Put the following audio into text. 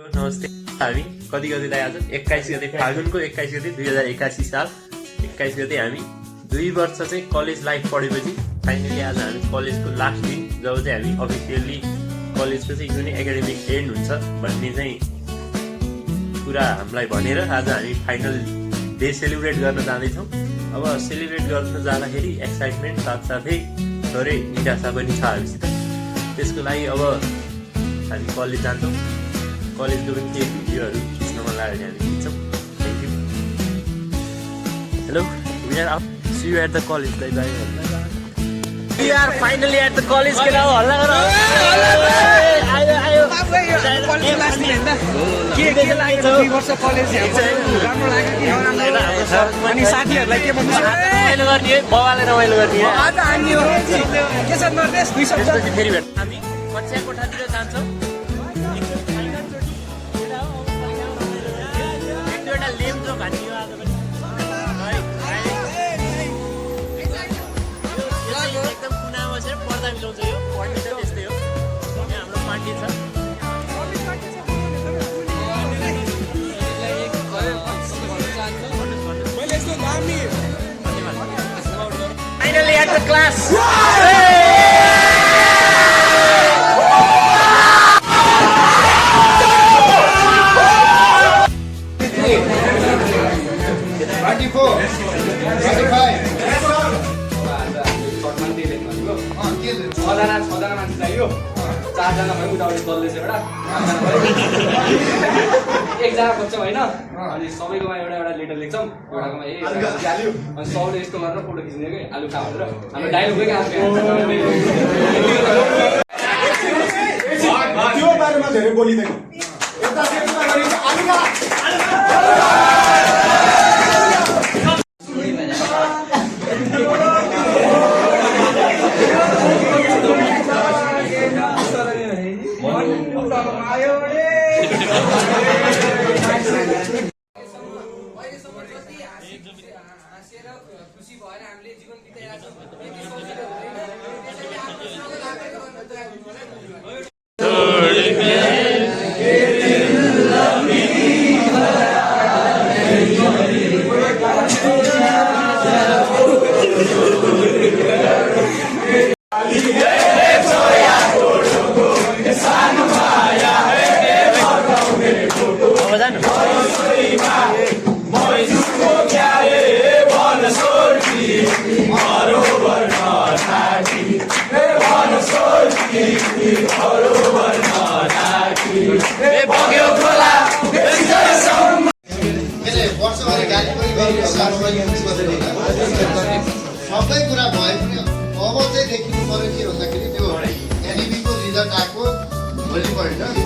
नमस्ते। हामी कति गतेलाई आज 21 गते फागुनको 21 गते 2081 साल 21 गते हामी 2 वर्ष चाहिँ कलेज लाइफ पढेपछि फाइनली आज हामी कलेजको लास्ट दिन जब चाहिँ हामी अफिसियली कलेजको चाहिँ जुन एकाडेमिक एन्ड हुन्छ भन्ने चाहिँ कुरा हामीलाई भनेर आज हामी फाइनल डे सेलिब्रेट गर्न जाँदैछौँ। अब सेलिब्रेट गर्न जाँदाखेरि एक्साइटमेन्ट साथसाथै थोरै निराशा पनि छ हामीसित। त्यसको लागि अब हामी कलेज जान्छौँ। कलेजको पनि केही भिडियोहरू खिच्न मन लाग्यो भने हामी खिच्छौँ। Thank you. Hello, we are out. See you at the college. Bye bye. We are finally at the college. के हो हल्ला गर। आयो आयो। कलेज लास्ट दिन हैन के लाग्यो 2 वर्ष कलेज राम्रो लाग्यो कि राम्रो लाग्यो। अनि साथीहरुलाई के भन्नु छ? रमाइलो गर्ने है, बबाले रमाइलो गर्ने है। आज हामी के छ नर्देश 2 सप्ताह फेरि भेट। हामी कक्षा कोठातिर जान्छौँ। एकदम कुनामा चाहिँ पर्दा मिलाउँछ यो पढ्ने त त्यस्तै हो। यहाँ हाम्रो पार्टी छ। Finally at the class. छजना मान्छे चाहियो। 4 जना भयो उताउति दलले चाहिँ एकजना खोज्छौँ होइन। अनि सबैकोमा एउटा एउटा लेटर लेख्छौँ। एउटाकोमा अनि सबले यस्तो गरेर फोटो खिच्ने कि आलु खा भनेर हाम्रो डायलगकै काम त्यो बारेमा धेरै बोलिँदैन। यता सेटमा गरिन्छ आलु खा। खुसी भएर हामीले जीवन बिताइरहेका छौँ। यति सजिलो सबै कुरा भए पनि अब चाहिँ देखिनु पर्यो के भन्दाखेरि त्यो एनइबीको रिजल्ट आएको भोलिपल्ट होइन